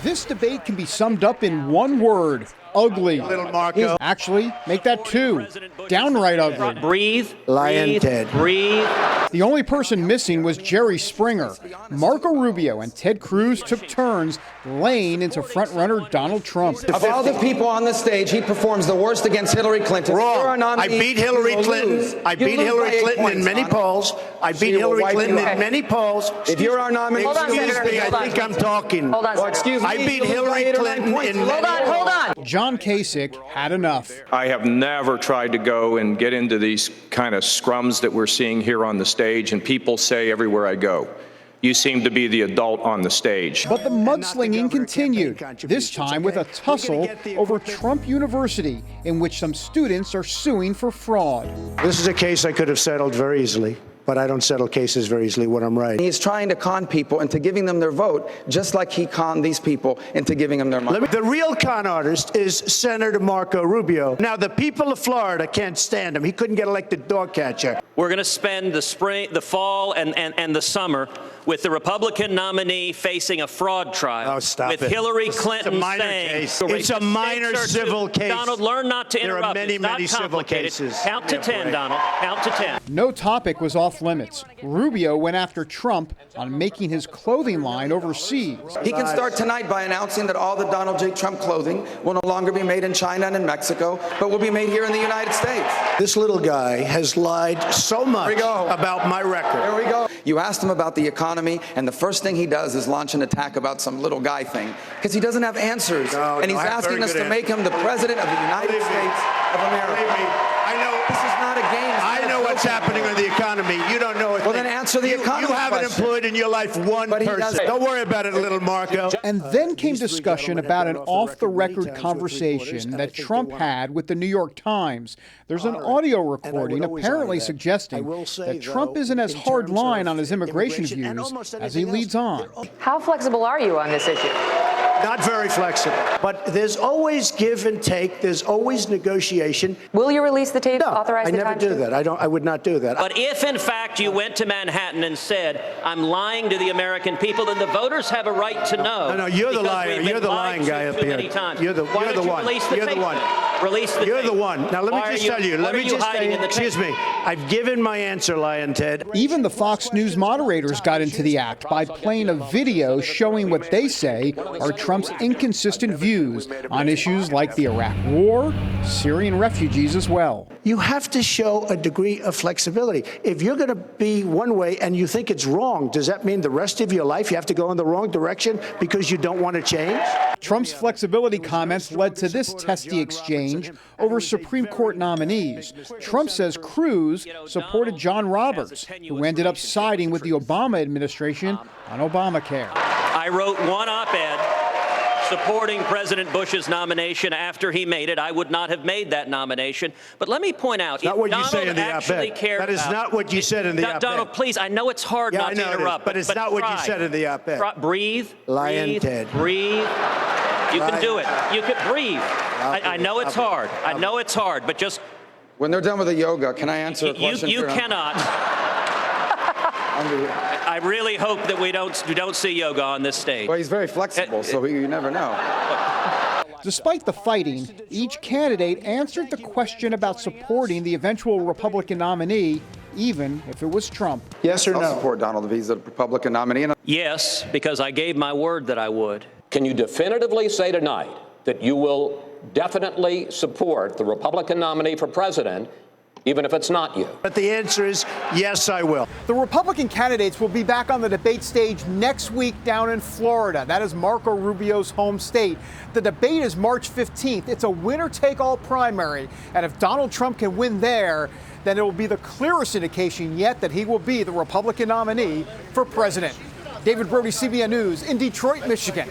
This debate can be summed up in one word: ugly. Little Marco. Actually, make that two. Downright ugly. Breathe. Lion Ted. Breathe. The only person missing was Jerry Springer. Marco Rubio and Ted Cruz took turns laying into frontrunner Donald Trump. Of all the people on the stage, he performs the worst against Hillary Clinton. Wrong. I beat Hillary Clinton. I beat Hillary Clinton in many polls. I beat Hillary Clinton in many polls. If you're our nominee, excuse me, I think I'm talking. Hold on. Well, excuse me. I beat Hillary Clinton in many polls. Hold on. John Kasich had enough. I have never tried to go and get into these kind of scrums that we're seeing here on the stage, and people say everywhere I go, you seem to be the adult on the stage. But the mudslinging continued, this time with a tussle over Trump University, in which some students are suing for fraud. This is a case I could have settled very easily, but I don't settle cases very easily when I'm right. He's trying to con people into giving them their vote, just like he conned these people into giving them their money. The real con artist is Senator Marco Rubio. Now, the people of Florida can't stand him. He couldn't get elected dog catcher. We're going to spend the spring, the fall, and the summer with the Republican nominee facing a fraud trial. Oh, stop with it. Hillary This is Clinton a minor saying, case. It's a minor civil case. Donald, learn not to interrupt. There are many, It's not many civil complicated. cases. Count to 10, Donald. Count to 10. No topic was off limits. Rubio went after Trump on making his clothing line overseas. He can start tonight by announcing that all the Donald J. Trump clothing will no longer be made in China and in Mexico, but will be made here in the United States. This little guy has lied so much about my record. There we go. You asked him about the economy, and the first thing he does is launch an attack about some little guy thing, because he doesn't have answers. And he's asking us to make him the president of the United States of America. I know. This is not a game. I know what's happening with the economy. You don't know it. Well, then answer the economy You haven't question. employed in your life one But he person. doesn't. Don't worry about it, little Marco. And then came discussion about an off-the-record conversation that Trump had with the New York Times. There's an audio recording apparently suggesting that Trump isn't as hard-line on his immigration views as he leads on. How flexible are you on this issue? Not very flexible. But there's always give and take. There's always negotiation. Will you release the tape? No, Authorize I the never Times do to? that. I would not do that. But if, in fact, you went to Manhattan and said, I'm lying to the American people, then the voters have a right to know. No, you're the because liar. we've been You're the lied lying to guy up too here. many times. You're the Why don't you one. release the You're the tape one. then? Release the You're tape. the one. Now, let Why me just are tell you. what Let are me you just hiding say, in the tape? excuse me. I've given my answer, Lion Ted. Even the Fox News moderators got into the act by playing a video showing what they say are Trump's inconsistent views on issues like the Iraq War, Syrian refugees as well. You have to show a degree of flexibility. If you're going to be one way and you think it's wrong, does that mean the rest of your life you have to go in the wrong direction because you don't want to change? Trump's flexibility comments led to this testy exchange over Supreme Court nominees. Trump says Cruz supported John Roberts, who ended up siding with the Obama administration on Obamacare. I wrote one op-ed supporting President Bush's nomination after he made it. I would not have made that nomination. But let me point out, Not what you Donald say in the actually op-ed. cared That is about- not what you said in the op-ed. Donald, please, I know it's hard Yeah, not I to know it is, interrupt, but it's not what you try. said in the op-ed. Breathe. Lion breathe, Ted. Breathe. You can do it. You can breathe. I know it's hard. I know it's hard, but just When they're done with the yoga, can I answer a question? you cannot. I really hope that we don't see yoga on this stage. Well, he's very flexible, so you never know. Despite the fighting, each candidate answered the question about supporting the eventual Republican nominee, even if it was Trump. Yes or I'll no? support Donald if he's the Republican nominee. Yes, because I gave my word that I would. Can you definitively say tonight that you will definitely support the Republican nominee for president, even if it's not you? But the answer is yes, I will. The Republican candidates will be back on the debate stage next week down in Florida. That is Marco Rubio's home state. The debate is March 15th. It's a winner-take-all primary. And if Donald Trump can win there, then it will be the clearest indication yet that he will be the Republican nominee for president. David Brody, CBN News in Detroit, Michigan.